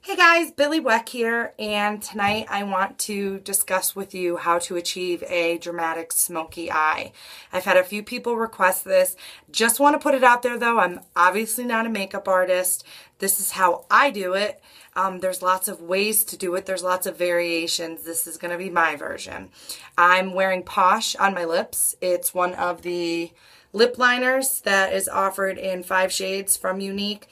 Hey guys, Billy Weck here, and tonight I want to discuss with you how to achieve a dramatic smoky eye. I've had a few people request this. Just want to put it out there though, I'm obviously not a makeup artist. This is how I do it. There's lots of ways to do it. There's lots of variations. This is going to be my version. I'm wearing Posh on my lips. It's one of the lip liners that is offered in 5 shades from Younique.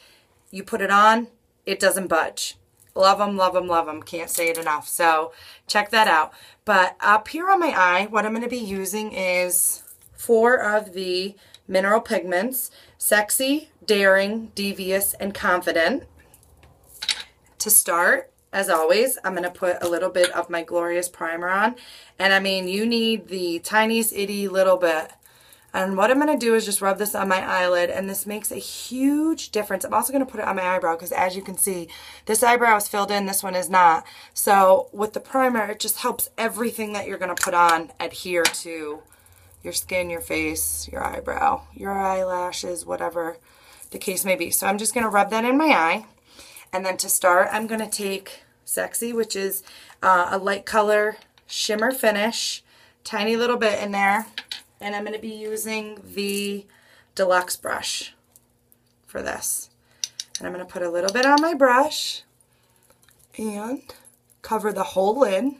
You put it on, it doesn't budge. Love them, love them, love them. Can't say it enough. So check that out. But up here on my eye, what I'm going to be using is 4 of the mineral pigments: Sexy, Daring, Devious, and Confident. To start, as always, I'm going to put a little bit of my Glorious Primer on. And I mean, you need the tiniest itty little bit. And what I'm going to do is just rub this on my eyelid, and this makes a huge difference. I'm also going to put it on my eyebrow because, as you can see, this eyebrow is filled in, this one is not. So with the primer, it just helps everything that you're going to put on adhere to your skin, your face, your eyebrow, your eyelashes, whatever the case may be. So I'm just going to rub that in my eye. And then to start, I'm going to take Sexy, which is a light color shimmer finish, tiny little bit in there. And I'm going to be using the deluxe brush for this. And I'm going to put a little bit on my brush and cover the whole lid. And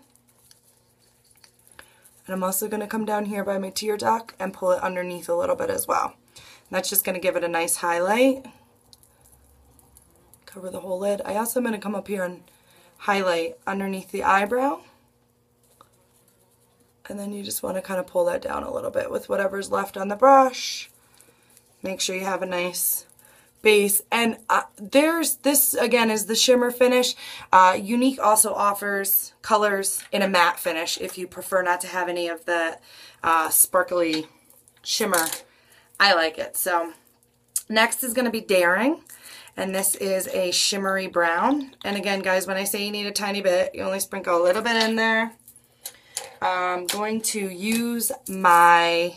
I'm also going to come down here by my tear duct and pull it underneath a little bit as well. And that's just going to give it a nice highlight. Cover the whole lid. I also am going to come up here and highlight underneath the eyebrow. And then you just want to kind of pull that down a little bit with whatever's left on the brush. Make sure you have a nice base. And this, again, is the shimmer finish. Younique also offers colors in a matte finish if you prefer not to have any of the sparkly shimmer. I like it. So next is going to be Daring. And this is a shimmery brown. And again, guys, when I say you need a tiny bit, you only sprinkle a little bit in there. I'm going to use my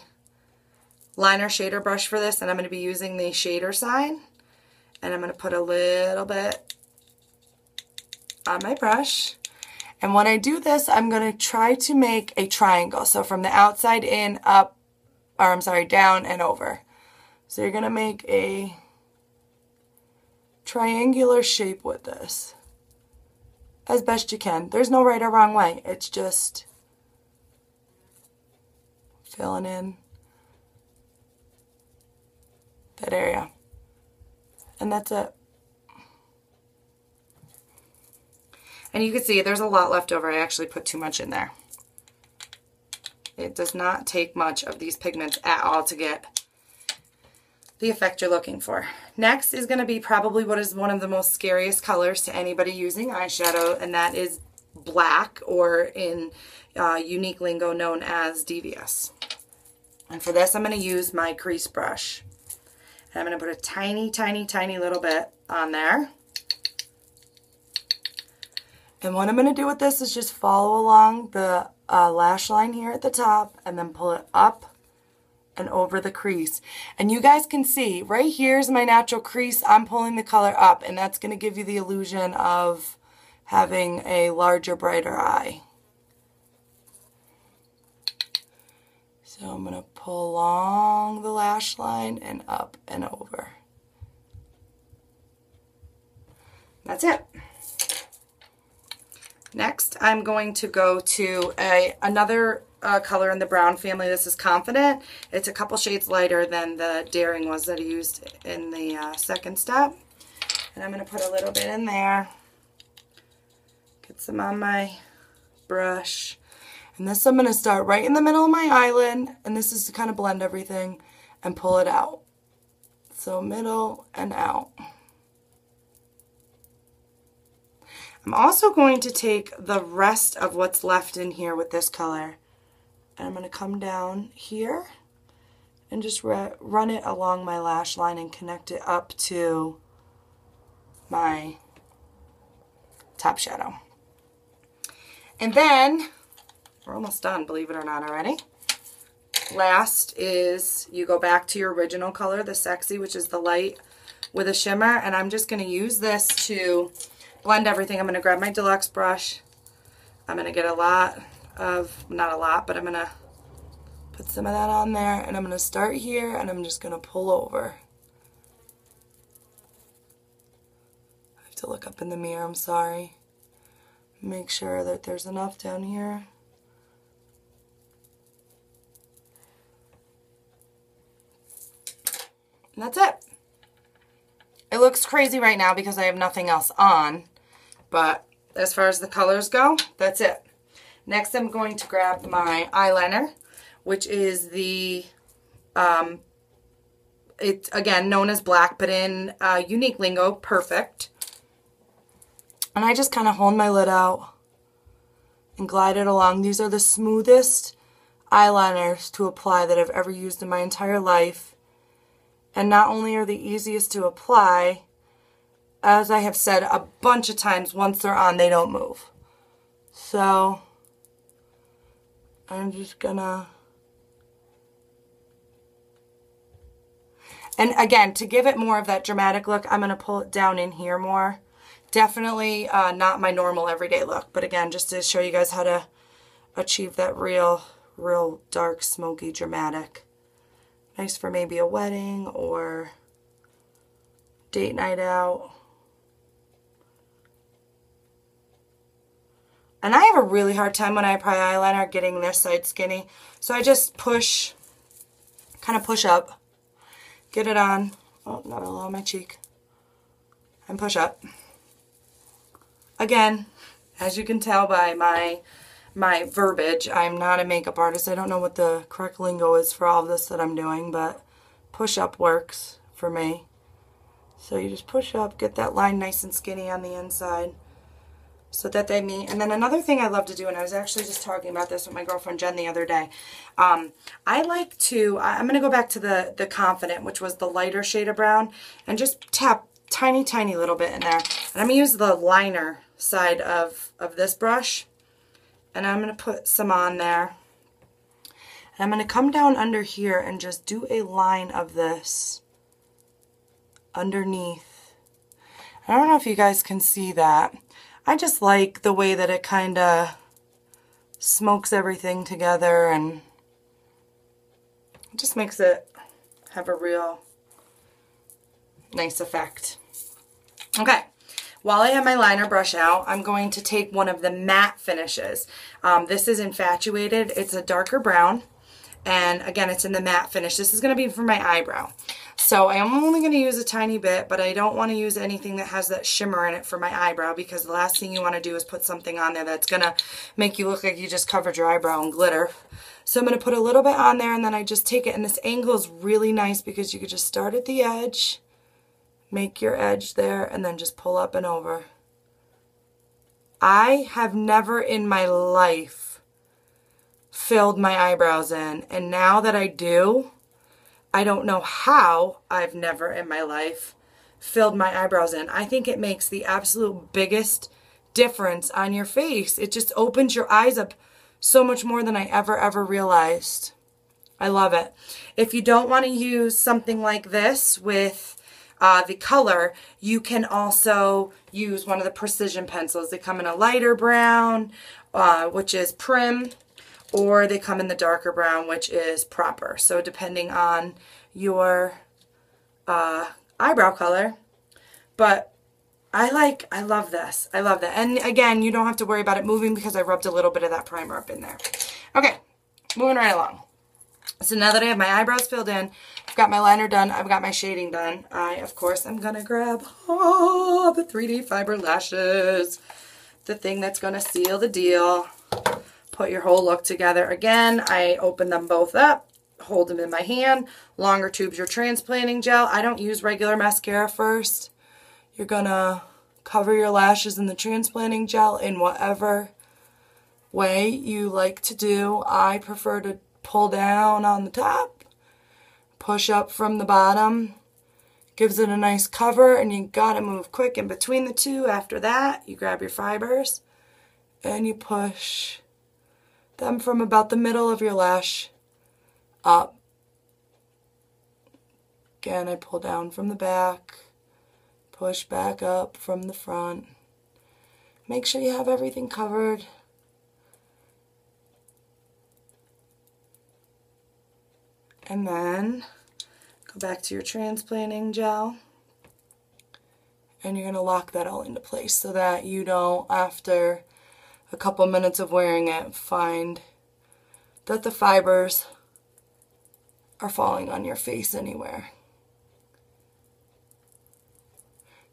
liner shader brush for this, and I'm going to be using the shader sign. And I'm going to put a little bit on my brush. And when I do this, I'm going to try to make a triangle. So from the outside in, up, or I'm sorry, down and over. So you're going to make a triangular shape with this as best you can. There's no right or wrong way. It's just filling in that area. And that's it. And you can see there's a lot left over. I actually put too much in there. It does not take much of these pigments at all to get the effect you're looking for. Next is going to be probably what is one of the most scariest colors to anybody using eyeshadow, and that is black, or in Younique lingo known as Devious. And for this, I'm going to use my crease brush. And I'm going to put a tiny, tiny, tiny little bit on there. And what I'm going to do with this is just follow along the lash line here at the top and then pull it up and over the crease. And you guys can see, right here's my natural crease. I'm pulling the color up, and that's going to give you the illusion of having a larger, brighter eye. So I'm going to pull along the lash line and up and over. That's it. Next, I'm going to go to another color in the brown family. This is Confident. It's a couple shades lighter than the Daring was that I used in the second step. And I'm going to put a little bit in there. Get some on my brush. And this I'm going to start right in the middle of my eyelid, and this is to kind of blend everything and pull it out. So middle and out. I'm also going to take the rest of what's left in here with this color, and I'm going to come down here and just run it along my lash line and connect it up to my top shadow. And then we're almost done, believe it or not, already. Last is you go back to your original color, the Sexy, which is the light with a shimmer, and I'm just going to use this to blend everything. I'm going to grab my deluxe brush. I'm going to get a lot of, not a lot, but I'm going to put some of that on there, and I'm going to start here, and I'm just going to pull over. I have to look up in the mirror, I'm sorry. Make sure that there's enough down here. And that's it. It looks crazy right now because I have nothing else on, but as far as the colors go, that's it. Next, I'm going to grab my eyeliner, which is the, it's again known as black, but in Younique lingo, perfect. And I just kind of hold my lid out and glide it along. These are the smoothest eyeliners to apply that I've ever used in my entire life. And not only are they easiest to apply, as I have said a bunch of times, once they're on, they don't move. So I'm just gonna, and again, to give it more of that dramatic look, I'm gonna pull it down in here more. Definitely not my normal everyday look, but again, just to show you guys how to achieve that real dark, smoky, dramatic. Nice for maybe a wedding or date night out. And I have a really hard time when I apply eyeliner getting this side skinny. So I just push, kind of push up, get it on. Oh, not along my cheek. And push up. Again, as you can tell by my verbiage, I'm not a makeup artist. I don't know what the correct lingo is for all of this that I'm doing, but push up works for me. So you just push up, get that line nice and skinny on the inside so that they meet. And then another thing I love to do, and I was actually just talking about this with my girlfriend Jen the other day, I like to, I'm going to go back to the Confident, which was the lighter shade of brown, and just tap tiny little bit in there. And I'm going to use the liner side of this brush. And I'm going to put some on there. And I'm going to come down under here and just do a line of this underneath. I don't know if you guys can see that. I just like the way that it kind of smokes everything together, and it just makes it have a real nice effect. Okay. While I have my liner brush out, I'm going to take one of the matte finishes. This is Infatuated. It's a darker brown. And again, it's in the matte finish. This is going to be for my eyebrow. So I am only going to use a tiny bit, but I don't want to use anything that has that shimmer in it for my eyebrow, because the last thing you want to do is put something on there that's going to make you look like you just covered your eyebrow in glitter. So I'm going to put a little bit on there, and then I just take it. And this angle is really nice because you could just start at the edge, make your edge there, and then just pull up and over. I have never in my life filled my eyebrows in, and now that I do, I don't know how I've never in my life filled my eyebrows in. I think it makes the absolute biggest difference on your face. It just opens your eyes up so much more than I ever realized. I love it. If you don't want to use something like this with the color, you can also use one of the precision pencils. They come in a lighter brown, which is Prim, or they come in the darker brown, which is Proper. So depending on your eyebrow color. But I love this. I love that. And again, you don't have to worry about it moving because I rubbed a little bit of that primer up in there. Okay, moving right along. So now that I have my eyebrows filled in, I've got my liner done, I've got my shading done, of course, I'm going to grab the 3D fiber lashes, the thing that's going to seal the deal, put your whole look together. Again, I open them both up, hold them in my hand, longer tubes, your transplanting gel. I don't use regular mascara first. You're going to cover your lashes in the transplanting gel in whatever way you like to do. I prefer to pull down on the top, push up from the bottom, gives it a nice cover, and you gotta move quick in between the two. After that, you grab your fibers and you push them from about the middle of your lash up. Again, I pull down from the back, push back up from the front, Make sure you have everything covered. And then go back to your transplanting gel. And you're going to lock that all into place so that you don't, after a couple minutes of wearing it, find that the fibers are falling on your face anywhere.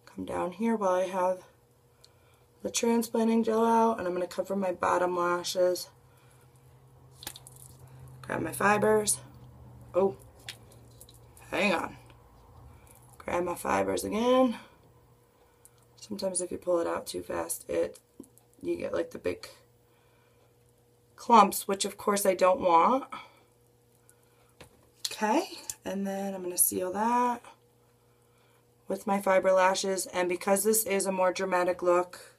Come down here while I have the transplanting gel out, and I'm going to cover my bottom lashes. Grab my fibers. Oh, hang on. Grab my fibers again. Sometimes if you pull it out too fast, you get like the big clumps, which of course I don't want. Okay, and then I'm going to seal that with my fiber lashes. And because this is a more dramatic look,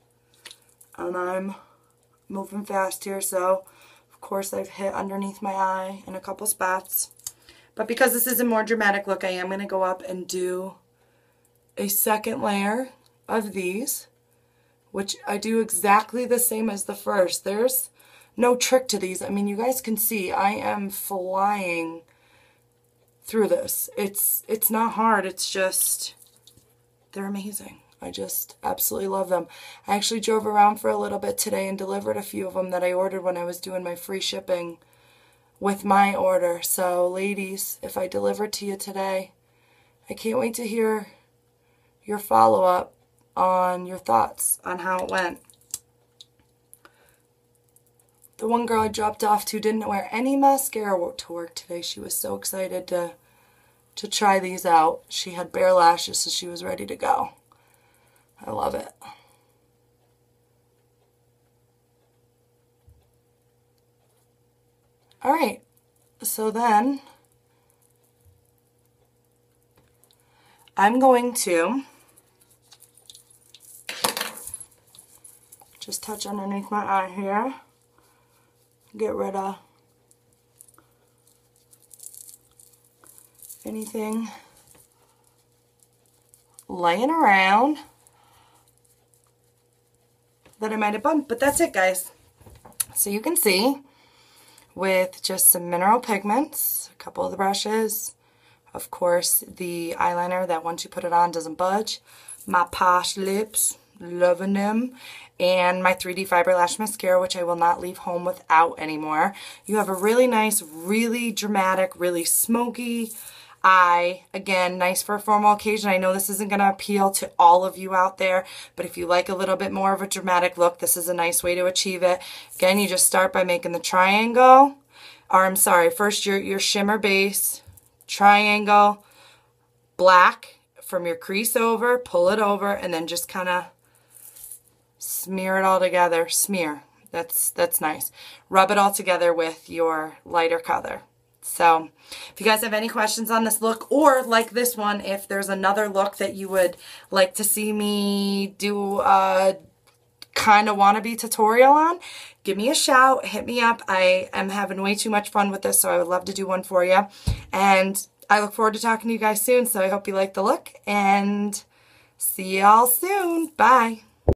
and I'm moving fast here, so of course I've hit underneath my eye in a couple spots. But because this is a more dramatic look, I am going to go up and do a second layer of these, which I do exactly the same as the first. There's no trick to these. I mean, you guys can see I am flying through this. It's not hard. It's just, they're amazing. I just absolutely love them. I actually drove around for a little bit today and delivered a few of them that I ordered when I was doing my free shipping with my order. So ladies, if I delivered to you today, I can't wait to hear your follow-up on your thoughts on how it went. The one girl I dropped off to didn't wear any mascara to work today. She was so excited to try these out. She had bare lashes, so she was ready to go. I love it. Alright, so then I'm going to just touch underneath my eye here. Get rid of anything laying around that I might have bumped. But that's it, guys. So you can see with just some mineral pigments, a couple of the brushes, of course the eyeliner that once you put it on doesn't budge, my Posh lips, loving them, and my 3D Fiber Lash Mascara, which I will not leave home without anymore. You have a really nice, really dramatic, really smoky eye. Again, nice for a formal occasion. I know this isn't going to appeal to all of you out there, but if you like a little bit more of a dramatic look, this is a nice way to achieve it. Again, you just start by making the triangle, or I'm sorry, first your shimmer base, triangle, black from your crease over, pull it over, and then just kind of smear it all together. Smear. That's nice. Rub it all together with your lighter color. So if you guys have any questions on this look, or like this one, if there's another look that you would like to see me do a kind of wannabe tutorial on, give me a shout, hit me up. I am having way too much fun with this, so I would love to do one for you. And I look forward to talking to you guys soon, so I hope you like the look, and see y'all soon. Bye.